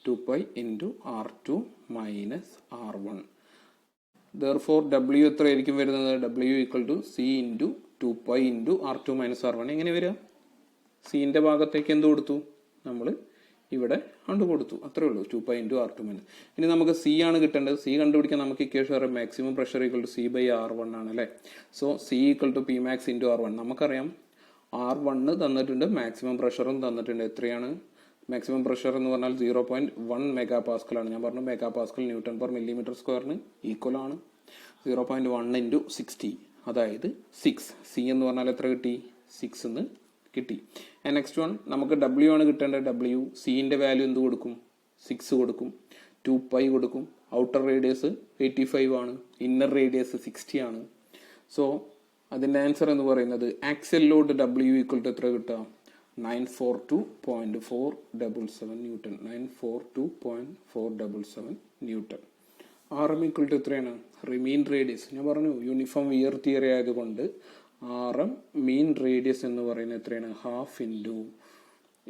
Speaker 1: 2π into R2 minus R1. Therefore W എത്രയായിരിക്കും വരുന്നത്, W equal to C into 2π into R2 minus R1. എങ്ങനെ വരിക, സീൻ്റെ ഭാഗത്തേക്ക് എന്ത് കൊടുത്തു, നമ്മൾ ഇവിടെ കണ്ടു കൊടുത്തു, അത്രേ ഉള്ളൂ, 2π ഇൻറ്റു R2 മൈനസ്. ഇനി നമുക്ക് സി ആണ് കിട്ടേണ്ടത്. സി കണ്ടുപിടിക്കാൻ നമുക്ക് ഇക്വേഷൻ അറിയാം, maximum pressure equal to C/R1 ആണ് അല്ലേ. So C equal to P max into R1. നമുക്കറിയാം R1 തന്നിട്ടുണ്ട്, മാക്സിമം പ്രഷറും തന്നിട്ടുണ്ട്. എത്രയാണ് മാക്സിമം പ്രഷർ എന്ന് പറഞ്ഞാൽ 0.1 മെഗാ പാസ്കൽ ആണ്. ഞാൻ പറഞ്ഞു mega Pascal newton per millimetre സ്ക്വയറിന് ഈക്വൽ ആണ്. 0.1 ഇൻറ്റു 60 അതായത് 6. സി എന്ന് പറഞ്ഞാൽ എത്ര കിട്ടി, 6 എന്ന് കിട്ടി. നെക്സ്റ്റ് വൺ നമുക്ക് W ആണ് കിട്ടേണ്ടത്. W സീൻ്റെ വാല്യൂ എന്ത് കൊടുക്കും, 6 കൊടുക്കും, 2π കൊടുക്കും. ഔട്ടർ റേഡിയസ് 85 ആണ്, ഇന്നർ റേഡിയസ് 60 ആണ്. സോ അതിൻ്റെ ആൻസർ എന്ന് പറയുന്നത് axle load W equal to എത്ര കിട്ടുക, 942.477 newton. 942.477 newton. RM equal to എത്രയാണ്, റിമീൻ റേഡിയസ്. ഞാൻ പറഞ്ഞു യൂണിഫോം വിയർ തിയറി ആയതുകൊണ്ട് RM മീൻ റേഡിയസ് എന്ന് പറയുന്നത് എത്രയാണ്, 1/2 ഇൻറ്റു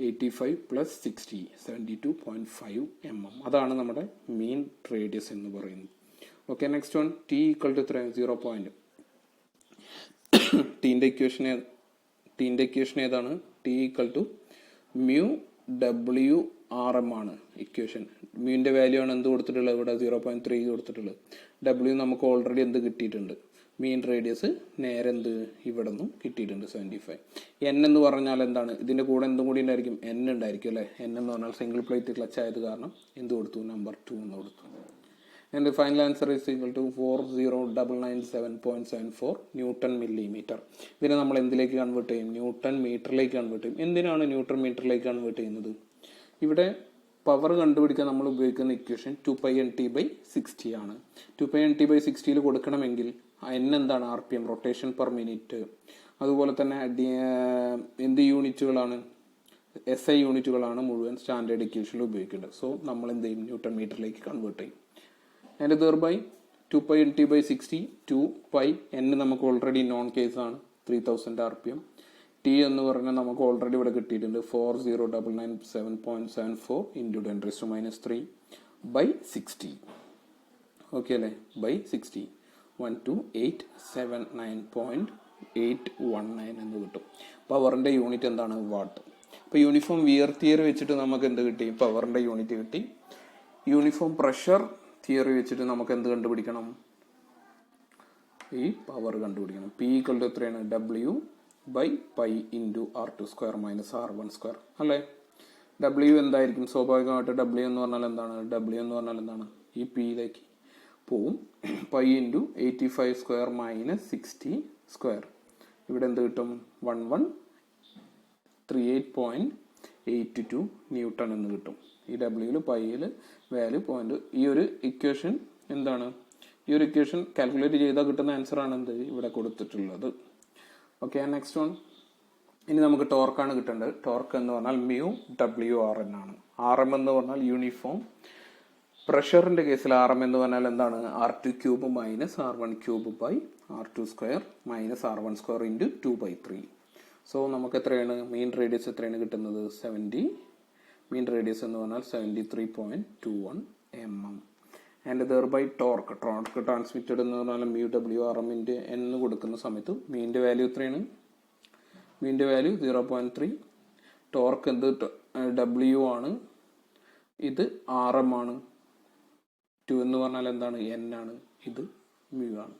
Speaker 1: 85 പ്ലസ് 60 72.5 mm. അതാണ് നമ്മുടെ മീൻ റേഡിയസ് എന്ന് പറയുന്നത്. Okay, next one T equal to എത്രയാണ്, 0. ടീൻ്റെ ഇക്വേഷൻ ഏതാണ്, T equal to mu W RM ആണ് ഇക്വേഷൻ. മ്യൂവിൻ്റെ വാല്യൂ ആണ് എന്ത് കൊടുത്തിട്ടുള്ളത്, ഇവിടെ 0.3 കൊടുത്തിട്ടുള്ളത്. W നമുക്ക് ഓൾറെഡി എന്ത് കിട്ടിയിട്ടുണ്ട്, മീൻ റേഡിയസ് നേരെ എന്ത് ഇവിടെ നിന്നും കിട്ടിയിട്ടുണ്ട് 75. N എന്ന് പറഞ്ഞാൽ എന്താണ്, ഇതിൻ്റെ കൂടെ എന്തും കൂടി ഉണ്ടായിരിക്കും, N ഉണ്ടായിരിക്കും അല്ലേ. N എന്ന് പറഞ്ഞാൽ സിംഗിൾ പ്ലേറ്റ് ക്ലച്ച് ആയത് കാരണം എന്ത് കൊടുത്തു, നമ്പർ 2 എന്ന് കൊടുത്തു. And final answer is equal to 40997.74 newton millimetre. ഇതിനെ നമ്മൾ എന്തിലേക്ക് കൺവേർട്ട് ചെയ്യും, ന്യൂട്ടൺ മീറ്ററിലേക്ക് കൺവേർട്ട് ചെയ്യും. എന്തിനാണ് ന്യൂട്ടൺ മീറ്ററിലേക്ക് കൺവേർട്ട് ചെയ്യുന്നത്, ഇവിടെ പവർ കണ്ടുപിടിക്കാൻ നമ്മൾ ഉപയോഗിക്കുന്ന ഇക്വേഷൻ 2π/T/60 ആണ്. 2π/T/60 കൊടുക്കണമെങ്കിൽ N എന്താണ്, RPM റൊട്ടേഷൻ പെർ മിനിറ്റ്. അതുപോലെ തന്നെ എന്ത് യൂണിറ്റുകളാണ്, SI യൂണിറ്റുകളാണ് മുഴുവൻ സ്റ്റാൻഡേർഡ് ഇക്വേഷനിൽ ഉപയോഗിക്കേണ്ടത്. സോ നമ്മൾ എന്ത് ചെയ്യും, ന്യൂട്ടൺ മീറ്ററിലേക്ക് കൺവേർട്ട് ചെയ്യും. And thereby 2π/T/60 2π. N നമുക്ക് ഓൾറെഡി നോൺ കേസ് ആണ്, 3000 RPM. T എന്ന് പറഞ്ഞാൽ നമുക്ക് ഓൾറെഡി ഇവിടെ കിട്ടിയിട്ടുണ്ട്, 40997.74 ഇൻറ്റു 10⁻³ ബൈ 60. ഓക്കെ അല്ലേ, ബൈ 60 12879.819 എന്ന് കിട്ടും. പവറിൻ്റെ യൂണിറ്റ് എന്താണ്, വാട്ട്. അപ്പോൾ യൂണിഫോം വിയർ തിയറി വെച്ചിട്ട് നമുക്ക് എന്ത് കിട്ടി, പവറിൻ്റെ യൂണിറ്റ് കിട്ടി. യൂണിഫോം പ്രഷർ തിയറി വെച്ചിട്ട് നമുക്ക് എന്ത് കണ്ടുപിടിക്കണം, ഈ പവർ കണ്ടുപിടിക്കണം. P ഈക്വൽ ടു എത്രയാണ്, W/π into R2² minus R1² അല്ലേ. W എന്തായിരിക്കും, സ്വാഭാവികമായിട്ട് W എന്ന് പറഞ്ഞാൽ എന്താണ്, ഈ Pയിലേക്ക് പോവും. π ഇൻറ്റു 85² മൈനസ് 60². ഇവിടെ എന്ത് കിട്ടും, 1138.82 ന്യൂട്ടൺ എന്ന് കിട്ടും. ഈ W പൈയിൽ വാല്യൂ പോയിന്റ്. ഈ ഒരു ഇക്വേഷൻ എന്താണ്, ഈ ഒരു ഇക്വേഷൻ കാൽക്കുലേറ്റ് ചെയ്താൽ കിട്ടുന്ന ആൻസർ ആണ് എന്ത് ഇവിടെ കൊടുത്തിട്ടുള്ളത്. Okay, next one. ഇനി നമുക്ക് ടോർക്കാണ് കിട്ടേണ്ടത്. ടോർക്ക് എന്ന് പറഞ്ഞാൽ μWRN ആണ്. RM എന്ന് പറഞ്ഞാൽ യൂണിഫോം പ്രഷറിന്റെ കേസിൽ RM എന്ന് പറഞ്ഞാൽ എന്താണ്, R2³ minus R1³ by R2² minus R1² into 2/3. So നമുക്ക് എത്രയാണ്, മീൻ റേഡിയസ് എത്രയാണ് കിട്ടുന്നത്, 70. മീൻ റേഡിയസ് എന്ന് പറഞ്ഞാൽ 73.21 mm. ആൻഡ് ദെർബൈ ടോർക്ക് ട്രാൻസ്മിറ്റഡ് എന്ന് പറഞ്ഞാൽ μWRMൻ്റെ എന്ന് കൊടുക്കുന്ന സമയത്ത് മീൻ്റെ വാല്യൂ എത്രയാണ്, മീൻ്റെ വാല്യൂ 0.3. ടോർക്ക് എന്ത് W ആണ്, ഇത് RM ആണ്. 2 എന്ന് പറഞ്ഞാൽ എന്താണ്, N ആണ്, ഇത് മ്യൂ ആണ്.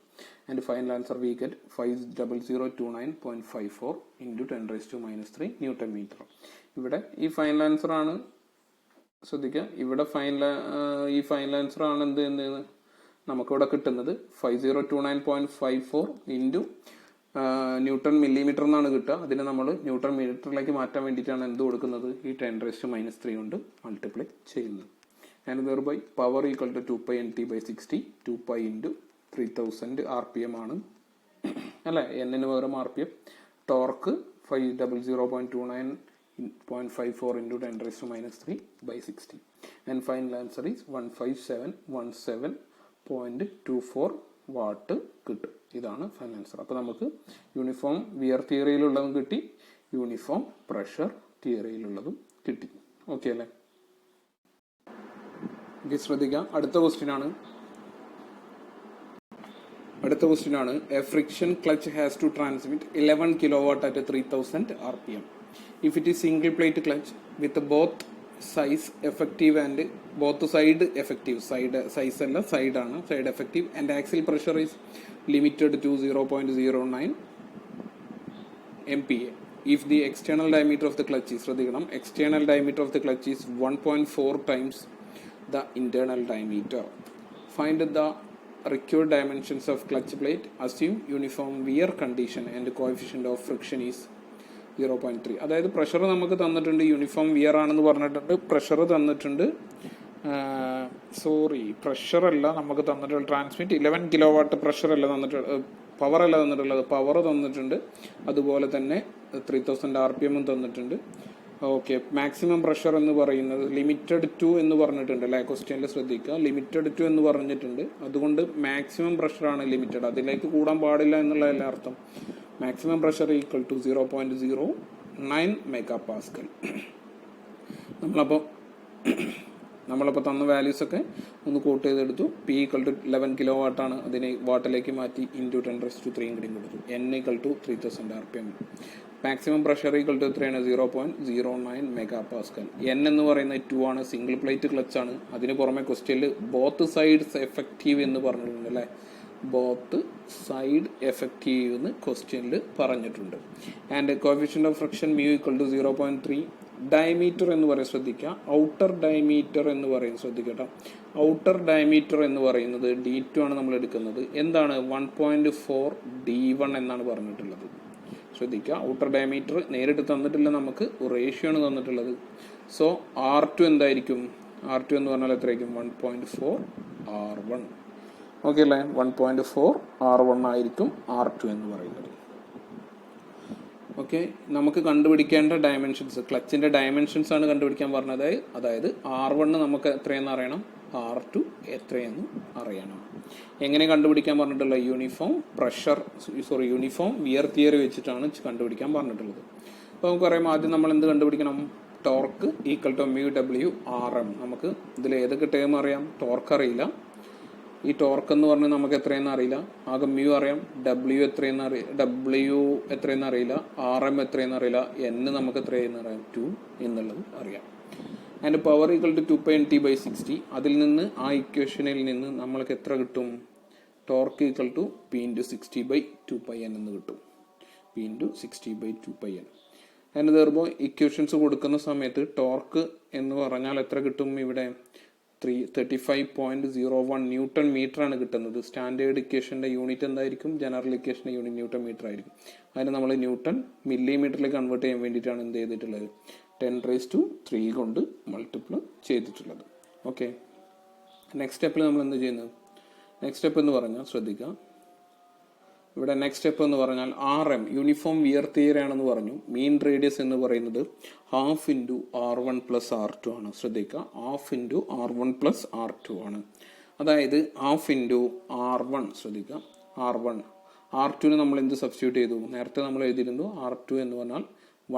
Speaker 1: And final answer we get 50029.54 into 10⁻³ newton metre. ഇവിടെ ഈ ഫൈനൽ ആൻസർ ആണ്, ശ്രദ്ധിക്കുക, ഇവിടെ ഈ ഫൈനൽ ആൻസർ ആണ് എന്ത് നമുക്കിവിടെ കിട്ടുന്നത് 5029.54 ഇൻറ്റു ന്യൂട്ടൺ മില്ലിമീറ്റർ എന്നാണ് കിട്ടുക. അതിന് നമ്മൾ ന്യൂട്ടൺ മീറ്ററിലേക്ക് മാറ്റാൻ വേണ്ടിയിട്ടാണ് എന്ത് കൊടുക്കുന്നത്, ഈ 10⁻³ കൊണ്ട് മൾട്ടിപ്ലൈ ചെയ്യുന്നത്. And thereby power equal to 2π×10⁻⁶, 2π into 3000 RPM ആണ് അല്ലേ, എന്നിന് പകരം RPM. Torque 500.29.54 into 10⁻³ and final answer is 15717.24 watt കിട്ടും. ഇതാണ് ഫൈനൽ ആൻസർ. അപ്പോൾ നമുക്ക് യൂണിഫോം വിയർ തിയറിയിലുള്ളതും കിട്ടി, യൂണിഫോം പ്രഷർ തിയറിയിലുള്ളതും കിട്ടി. ഓക്കെ അല്ലേ? ഇത് ശ്രദ്ധിക്കാം. അടുത്ത ക്വസ്റ്റ്യൻ ആണ് a friction clutch has to transmit 11 kilowatt at 3000 RPM. If it is single plate clutch with both size effective and both side effective, size അല്ല സൈഡ് ആണ്, side effective and axial pressure is limited to 0.09 MPa. If the external diameter of the clutch is, ശ്രദ്ധിക്കണം, external diameter of the clutch is 1.4 times the internal diameter. Find the required dimensions of clutch plate. Assume uniform wear condition and coefficient of friction is 0.3. അതായത് pressure നമുക്ക് തന്നിട്ടുണ്ട്, uniform wear ആണെന്ന് പറഞ്ഞിട്ടുണ്ട്, pressure തന്നിട്ടുണ്ട്, pressure അല്ല നമുക്ക് തന്നിട്ടുള്ള, transmit 11 kilowatt pressure അല്ല തന്നിട്ടുള്ളത്, പവർ അല്ല തന്നിട്ടുള്ളത്, പവർ തന്നിട്ടുണ്ട്, അതുപോലെ തന്നെ 3000 RPM തന്നിട്ടുണ്ട്. ഓക്കെ, മാക്സിമം പ്രഷർ എന്ന് പറയുന്നത് ലിമിറ്റഡ് ടു എന്ന് പറഞ്ഞിട്ടുണ്ട് അല്ലേ, ക്വസ്റ്റ്യനിൽ ശ്രദ്ധിക്കുക, ലിമിറ്റഡ് ടു എന്ന് പറഞ്ഞിട്ടുണ്ട്. അതുകൊണ്ട് മാക്സിമം പ്രഷറാണ് ലിമിറ്റഡ്, അതിലേക്ക് കൂടാൻ പാടില്ല എന്നുള്ളതല്ല അർത്ഥം. Maximum pressure equal to 0.09 MPa. നമ്മളപ്പോൾ തന്ന വാല്യൂസ് ഒക്കെ ഒന്ന് കോട്ട് ചെയ്തെടുത്തു. P ഈക്വൽ ടു 11 കിലോ വാട്ടാണ്, അതിനെ വാട്ടിലേക്ക് മാറ്റി ഇൻറ്റു 10⁻³ കൂടി കൊടുത്തു. N equal to 3000 RPM. Maximum pressure equal to എത്രയാണ്, 0.09 MPa. N എന്ന് പറയുന്നത് 2 ആണ്, സിംഗിൾ പ്ലേറ്റ് ക്ലച്ച് ആണ്. അതിന് പുറമെ ക്വസ്റ്റ്യനിൽ ബോത്ത് സൈഡ്സ് എഫക്റ്റീവ് എന്ന് പറഞ്ഞിട്ടുണ്ട് അല്ലേ, ബോത്ത് സൈഡ് എഫക്റ്റീവ് എന്ന് ക്വസ്റ്റ്യനിൽ പറഞ്ഞിട്ടുണ്ട്. And coefficient of friction μ equal to 0.3. Diameter എന്ന് പറയുന്നത് ശ്രദ്ധിക്കുക, ഔട്ടർ ഡയമീറ്റർ എന്ന് പറയുന്നത് ശ്രദ്ധിക്കട്ടോ, ഔട്ടർ ഡയമീറ്റർ എന്ന് പറയുന്നത് D2 ആണ് നമ്മൾ എടുക്കുന്നത്. എന്താണ്, 1.4 D1 എന്നാണ് പറഞ്ഞിട്ടുള്ളത്. ശ്രദ്ധിക്കുക, ഔട്ടർ ഡയമീറ്റർ നേരിട്ട് തന്നിട്ടില്ല, നമുക്ക് റേഷ്യോ ആണ് തന്നിട്ടുള്ളത്. സോ R2 എന്തായിരിക്കും, R2 എന്ന് പറഞ്ഞാൽ എത്രയായിരിക്കും, 1.4 R1. ഓക്കെ അല്ലേ, 1.4 R1 ആയിരിക്കും R2 എന്ന് പറയുന്നത്. ഓക്കെ, നമുക്ക് കണ്ടുപിടിക്കേണ്ട ഡയമെൻഷൻസ്, ക്ലച്ചിന്റെ ഡയമെൻഷൻസ് ആണ് കണ്ടുപിടിക്കാൻ പറഞ്ഞത്. അതായത് R1 നമുക്ക് എത്രയെന്ന് അറിയണം, R2 എത്രയെന്ന് അറിയണം. എങ്ങനെ കണ്ടുപിടിക്കാൻ പറഞ്ഞിട്ടുള്ള, യൂണിഫോം വിയർ തിയറി വെച്ചിട്ടാണ് കണ്ടുപിടിക്കാൻ പറഞ്ഞിട്ടുള്ളത്. അപ്പോൾ നമുക്കറിയാം, ആദ്യം നമ്മൾ എന്ത് കണ്ടുപിടിക്കണം, ടോർക്ക് ഈക്വൽ ടു μW/RM. നമുക്ക് ഇതിൽ ഏതൊക്കെ ടേം അറിയാം, ടോർക്ക് അറിയില്ല, ഈ ടോർക്ക് എന്ന് പറഞ്ഞാൽ നമുക്ക് എത്രയെന്ന് അറിയില്ല, ആകെ μ അറിയാം, W എത്രയെന്ന് അറിയില്ല, RM എത്രയെന്ന് അറിയില്ല, N നമുക്ക് എത്രയെന്ന് അറിയാം, 2 എന്നുള്ളത് അറിയാം. And power equal to 2π×10⁻�60. അതിൽ നിന്ന് ആ ഇക്വേഷനിൽ നിന്ന് നമ്മൾക്ക് എത്ര കിട്ടും, ടോർക്ക് ഈക്വൽ ടു P×60/2πN എന്ന് കിട്ടും, P×60/2πN. ആൻഡ് thereby ഇക്വേഷൻസ് കൊടുക്കുന്ന സമയത്ത് ടോർക്ക് എന്ന് പറഞ്ഞാൽ എത്ര കിട്ടും, ഇവിടെ 35.01 ന്യൂട്ടൺ മീറ്റർ ആണ് കിട്ടുന്നത്. സ്റ്റാൻഡേർഡ് ഇക്വേഷന്റെ യൂണിറ്റ് എന്തായിരിക്കും, ജനറൽ ഇക്വേഷന്റെ യൂണിറ്റ് ന്യൂട്ടൺ മീറ്റർ ആയിരിക്കും. അതിന് നമ്മൾ ന്യൂട്ടൺ മില്ലിമീറ്ററിലേക്ക് കൺവേർട്ട് ചെയ്യാൻ വേണ്ടിയിട്ടാണ് എന്ത് ചെയ്തിട്ടുള്ളത്, 10⁻³ കൊണ്ട് മൾട്ടിപ്പിൾ ചെയ്തിട്ടുള്ളത്. ഓക്കെ, നെക്സ്റ്റ് സ്റ്റെപ്പിൽ നമ്മൾ എന്ത് ചെയ്യുന്നത്, നെക്സ്റ്റ് സ്റ്റെപ്പ് എന്ന് പറഞ്ഞാൽ ശ്രദ്ധിക്കുക, ഇവിടെ നെക്സ്റ്റ് സ്റ്റെപ്പ് എന്ന് പറഞ്ഞാൽ RM യൂണിഫോം വിയർ തിയറി ആണെന്ന് പറഞ്ഞു. മീൻ റേഡിയസ് എന്ന് പറയുന്നത് 1/2 R1 + R2 ആണ്. ശ്രദ്ധിക്കുക, 1/2 R1 + R2 ആണ്. അതായത് 1/2 R1, ശ്രദ്ധിക്കുക, R2ന് നമ്മൾ എന്ത് സബ്സ്റ്റിറ്റ്യൂട്ട് ചെയ്തു, നേരത്തെ നമ്മൾ എഴുതിയിരുന്നു R2 എന്ന് പറഞ്ഞാൽ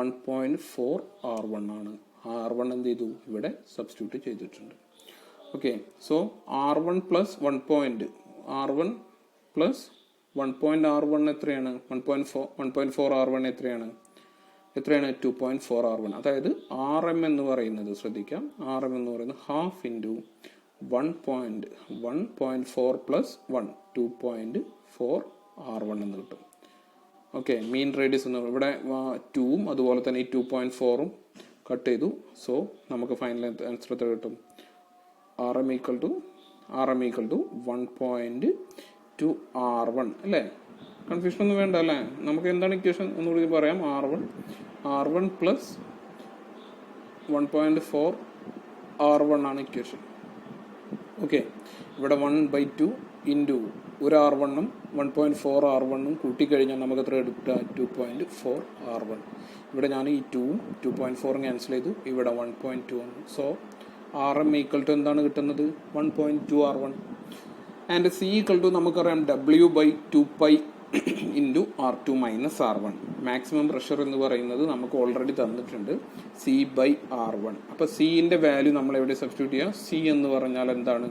Speaker 1: 1.4 R1 ആണ്. R1 എന്ത് ചെയ്തു, ഇവിടെ സബ്സ്റ്റിറ്റ്യൂട്ട് ചെയ്തിട്ടുണ്ട്. ഓക്കെ, സോ R1 + 1.R1 എത്രയാണ്, 1.4 R1 എത്രയാണ് 2.4 R1. അതായത് RM എന്ന് പറയുന്നത് ശ്രദ്ധിക്കാം, RM എന്ന് പറയുന്നത് 1/2 1.4 + 1 2.4 R1 എന്ന് കിട്ടും. ഓക്കെ, മീൻ റേഡിയസ് എന്ന് ഇവിടെ 2ഉം അതുപോലെ തന്നെ ഈ 2.4ഉം കട്ട് ചെയ്തു. സോ നമുക്ക് ഫൈനൽ ആൻസർ എത്ര കിട്ടും, RM equal to RM equal to 1.2 R1 അല്ലേ? കൺഫ്യൂഷൻ ഒന്നും വേണ്ട അല്ലേ? നമുക്ക് എന്താണ് ഇക്വേഷൻ ഒന്നുകൂടി പറയാം. R1 പ്ലസ് 1.4 R1 ആണ് ഇക്വേഷൻ. ഓക്കെ, ഇവിടെ 1/2 ഇൻറ്റു ഒരു R1ഉം 1.4 R1ഉം കൂട്ടിക്കഴിഞ്ഞാൽ നമുക്ക് എത്ര എടുക്കുക? 2.4 R1. ഇവിടെ ഞാൻ ഈ 2ഉം 2.4ഉം ക്യാൻസൽ ചെയ്തു. ഇവിടെ 1.2 ആണ്. സോ RM ഈക്വൽ ടു എന്താണ് കിട്ടുന്നത്? 1.2 R1. And C equal to നമുക്കറിയാം W/2π into R2 minus R1. Maximum pressure എന്ന് പറയുന്നത് നമുക്ക് ഓൾറെഡി തന്നിട്ടുണ്ട്, C/R1. അപ്പോൾ സിൻ്റെ വാല്യൂ നമ്മൾ എവിടെ സബ്സ്റ്റിറ്റ്യൂട്ട് ചെയ്യുക? C എന്ന് പറഞ്ഞാൽ എന്താണ്?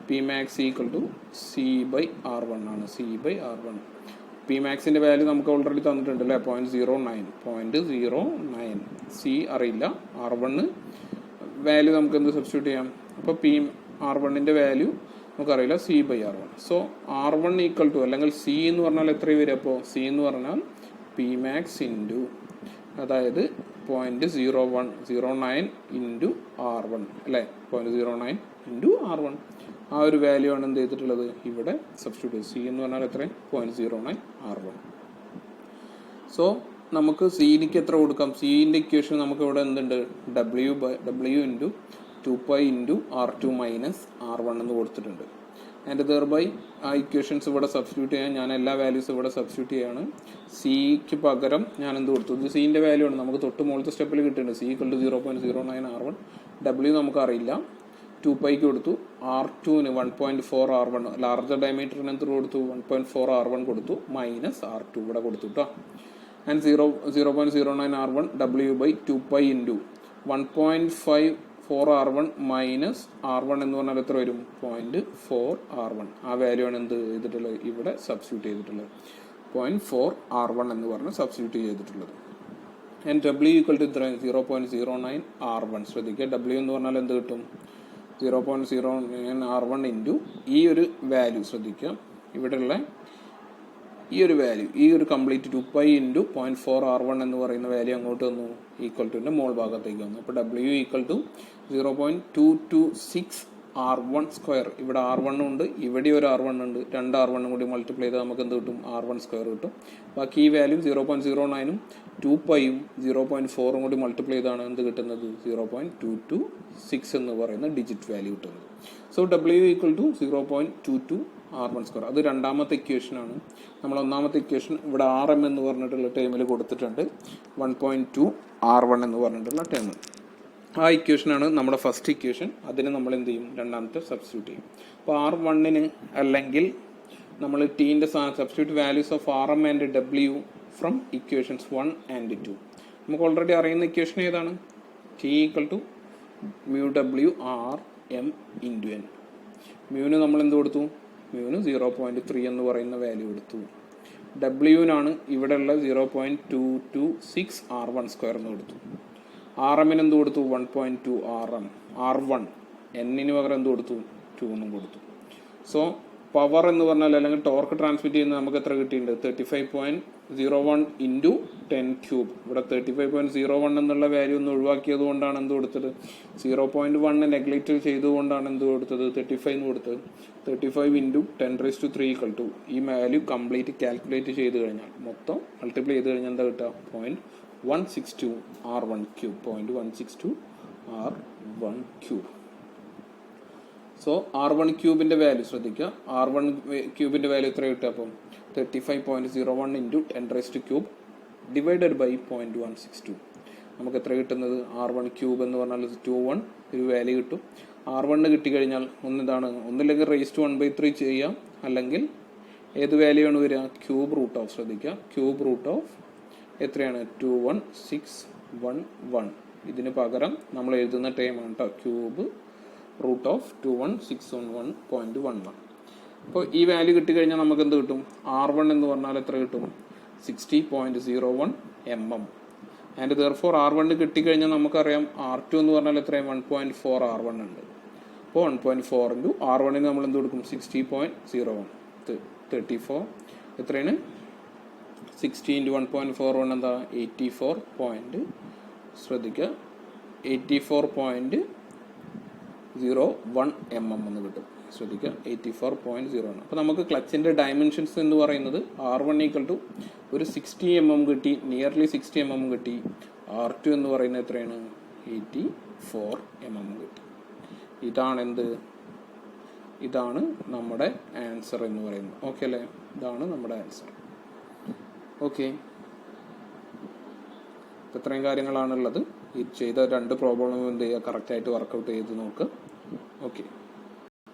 Speaker 1: Pmax ഈക്വൽ ടു C/R1 ആണ്. C/R1. Pmaxൻ്റെ വാല്യൂ നമുക്ക് ഓൾറെഡി തന്നിട്ടുണ്ട് അല്ലേ? 0.09. C അറിയില്ല. R1 വാല്യൂ നമുക്ക് എന്ത് സബ്സ്റ്റിറ്റ്യൂട്ട് ചെയ്യാം? അപ്പോൾ R1ൻ്റെ വാല്യൂ നമുക്കറിയില്ല, C/R1. So R1 equal to അല്ലെങ്കിൽ C എന്ന് പറഞ്ഞാൽ എത്ര വരും? അപ്പോൾ C എന്ന് പറഞ്ഞാൽ Pmax ഇൻറ്റു, അതായത് 0.09 ഇൻറ്റു R1 അല്ലേ? 0.09 ഇൻറ്റു R1. ആ ഒരു വാല്യൂ ആണ് എന്ത് ചെയ്തിട്ടുള്ളത്? ഇവിടെ സബ്സ്റ്റിറ്റ്യൂട്ട്. C എന്ന് പറഞ്ഞാൽ എത്ര? 0.09 R1. സോ നമുക്ക് സിക്ക് എത്ര കൊടുക്കാം? സിൻ്റെ ഇക്വേഷൻ നമുക്ക് ഇവിടെ എന്തുണ്ട്? W into 2π into R2 minus R1 എന്ന് കൊടുത്തിട്ടുണ്ട്. ആൻഡ് ദെർബൈ ആ ഇക്വേഷൻസ് ഇവിടെ സബ്സ്റ്റിറ്റ്യൂട്ട് ചെയ്യാൻ ഞാൻ എല്ലാ വാല്യൂസും ഇവിടെ സബ്സ്റ്റിറ്റ്യൂട്ട് ചെയ്യാണ്. സിക്ക് പകരം ഞാൻ എന്ത് കൊടുത്തു? ഇത് സിൻ്റെ വാല്യൂ ആണ്, നമുക്ക് തൊട്ട് മുകളിലത്തെ സ്റ്റെപ്പിൽ കിട്ടുന്നുണ്ട്. C equal to 0.09 R1. W നമുക്കറിയില്ല, 2πക്ക് കൊടുത്തു. R2ന് 1.4 R1, ലാർജർ ഡയമീറ്ററിന് എന്ത് കൊടുത്തു? 1.4 R1 കൊടുത്തു, മൈനസ് R2 ഇവിടെ കൊടുത്തു കേട്ടോ. And 0.09 R1 W/2π into 1.54 R1 minus R1 എന്ന് പറഞ്ഞാൽ എത്ര വരും? 0.4 R1. ആ വാല്യൂ ആണ് എന്ത് ചെയ്തിട്ടുള്ളത്? ഇവിടെ സബ്സ്റ്റിറ്റ്യൂട്ട് ചെയ്തിട്ടുള്ളത്. 0.4 R1 എന്ന് പറഞ്ഞ് സബ്സ്റ്റിറ്റ്യൂട്ട് ചെയ്തിട്ടുള്ളത്. And W equal to 0.09 R1. ശ്രദ്ധിക്കുക, W എന്ന് പറഞ്ഞാൽ എന്ത് കിട്ടും? 0.09 R1 ഇൻറ്റു ഈ ഒരു വാല്യൂ ശ്രദ്ധിക്കുക, ഇവിടെയുള്ള ഈ ഒരു വാല്യൂ, ഈ ഒരു കംപ്ലീറ്റ് 2π ഇൻറ്റു 0.4 R1 എന്ന് പറയുന്ന വാല്യൂ അങ്ങോട്ട് വന്നു, ഈക്വൽ ടുവിൻ്റെ മോൾ ഭാഗത്തേക്ക് വന്നു. അപ്പോൾ W equal to 0.226 R1 square. ഇവിടെ R1 ഉണ്ട്, ഇവിടെ ഒരു R1 ഉണ്ട്. രണ്ട് R1 കൂടി മൾട്ടിപ്ലൈ ചെയ്താൽ നമുക്ക് എന്ത് കിട്ടും? R1 സ്ക്വയർ കിട്ടും. ബാക്കി ഈ വാല്യൂ 0.09ഉം 2πയും 0.4ഉം കൂടി മൾട്ടിപ്ലൈ ചെയ്താണ് എന്ത് കിട്ടുന്നത്? 0.226 എന്ന് പറയുന്ന ഡിജിറ്റ് വാല്യൂ കിട്ടുന്നത്. So W equal to 0.22 R1 square. അത് രണ്ടാമത്തെ ഇക്വേഷൻ ആണ്. നമ്മൾ ഒന്നാമത്തെ ഇക്വേഷൻ ഇവിടെ RM എന്ന് പറഞ്ഞിട്ടുള്ള ടേമിൽ കൊടുത്തിട്ടുണ്ട്, 1.2 R1 എന്ന് പറഞ്ഞിട്ടുള്ള ടേം. ആ ഇക്വേഷനാണ് നമ്മുടെ ഫസ്റ്റ് ഇക്വേഷൻ. അതിന് നമ്മൾ എന്ത് ചെയ്യും? രണ്ടാമത്തെ സബ്സ്റ്റിറ്റ്യൂട്ട് ചെയ്യും. അപ്പോൾ R1ന് അല്ലെങ്കിൽ നമ്മൾ ടീൻ്റെ substitute values of RM and W from equations 1 and 2. നമുക്ക് ഓൾറെഡി അറിയുന്ന ഇക്വേഷൻ ഏതാണ്? T equal to μW RM into N. മ്യൂന് നമ്മൾ എന്ത് കൊടുത്തു? മ്യൂന് 0.3 എന്ന് പറയുന്ന വാല്യൂ എടുത്തു. ഡബ്ല്യുവിനാണ് ഇവിടെയുള്ള 0.226 R1 സ്ക്വയർ എന്ന് കൊടുത്തു. RMന് എന്ത് കൊടുത്തു? 1.2 R1. Nന് പകരം എന്ത് കൊടുത്തു? 2 എന്നും കൊടുത്തു. സോ പവർ എന്ന് പറഞ്ഞാൽ അല്ലെങ്കിൽ ടോർക്ക് ട്രാൻസ്മിറ്റ് ചെയ്യുന്നത് നമുക്ക് എത്ര കിട്ടിയിട്ടുണ്ട്? 35.01 ഇൻറ്റു 10 ക്യൂബ്. ഇവിടെ 35.01 എന്നുള്ള വാല്യൂ ഒന്ന് ഒഴിവാക്കിയത് കൊണ്ടാണ് എന്ത് കൊടുത്തത്? 0.1 നെഗ്ലക്റ്റ് ചെയ്തുകൊണ്ടാണ് എന്ത് കൊടുത്തത്? 35 എന്ന് കൊടുത്തത്. 35 ഇൻറ്റു 10⁻³ ഈക്വൽ ടു ഈ വാല്യൂ കംപ്ലീറ്റ് കാൽക്കുലേറ്റ് ചെയ്ത് കഴിഞ്ഞാൽ മൊത്തം മൾട്ടിപ്ലൈ ചെയ്ത് കഴിഞ്ഞാൽ എന്താ കിട്ടുക? 0.162 R1 cube. 0.162 R1 cube. So R1 ക്യൂബിൻ്റെ വാല്യൂ ശ്രദ്ധിക്കുക. R1 ക്യൂബിൻ്റെ വാല്യൂ എത്ര കിട്ടുക? അപ്പം 35.01 ഇൻറ്റു 10⁻³ ഡിവൈഡഡ് ബൈ 0.162. നമുക്ക് എത്ര കിട്ടുന്നത്? R1 ക്യൂബ് എന്ന് പറഞ്ഞാൽ 21 ഒരു വാല്യൂ കിട്ടും. R1 കിട്ടിക്കഴിഞ്ഞാൽ ഒന്നിതാണ്, ഒന്നില്ലെങ്കിൽ റേസ് ടു 1/3 ചെയ്യാം, അല്ലെങ്കിൽ ഏത് വാല്യൂ ആണ് വരിക? Cube root of. ശ്രദ്ധിക്കുക, ക്യൂബ് റൂട്ട് ഓഫ് എത്രയാണ്? 21611. ഇതിന് പകരം നമ്മൾ എഴുതുന്ന ടൈമാണ് കേട്ടോ, ക്യൂബ് റൂട്ട് ഓഫ് 21611.11. അപ്പോൾ ഈ വാല്യൂ കിട്ടിക്കഴിഞ്ഞാൽ നമുക്ക് എന്ത് കിട്ടും? R1 എന്ന് പറഞ്ഞാൽ എത്ര കിട്ടും? 60.01 mm. ആൻഡ് ദെർഫോർ R1 കിട്ടിക്കഴിഞ്ഞാൽ നമുക്കറിയാം R2 എന്ന് പറഞ്ഞാൽ എത്രയും 1.4 R1 ഉണ്ട്. അപ്പോൾ 1.4 ഇൻറ്റു R1ന് നമ്മൾ എന്ത് കൊടുക്കും? 60.01. 34 എത്രയാണ്? 60 ഇൻറ്റു 1.41 എന്താ? 84. ശ്രദ്ധിക്കുക, 84.01 mm എന്ന് കിട്ടും. ശ്രദ്ധിക്കുക 84.0 ആണ്. അപ്പോൾ നമുക്ക് ക്ലച്ചിൻ്റെ ഡയമെൻഷൻസ് എന്ന് പറയുന്നത് R1 ഈക്വൽ ടു ഒരു 60 mm കിട്ടി, നിയർലി 60 mm കിട്ടി. R2 എന്ന് പറയുന്നത് എത്രയാണ്? 84 mm കിട്ടി. ഇതാണ് നമ്മുടെ ആൻസർ എന്ന് പറയുന്നത്. ഓക്കെ അല്ലേ? ഇതാണ് നമ്മുടെ ആൻസർ. ഓക്കെ, ഇത്രയും കാര്യങ്ങളാണുള്ളത്. ഈ ചെയ്ത 2 പ്രോബ്ലം എന്ത് ചെയ്യുക, കറക്റ്റായിട്ട് വർക്കൗട്ട് ചെയ്ത് നോക്കുക. ഓക്കെ.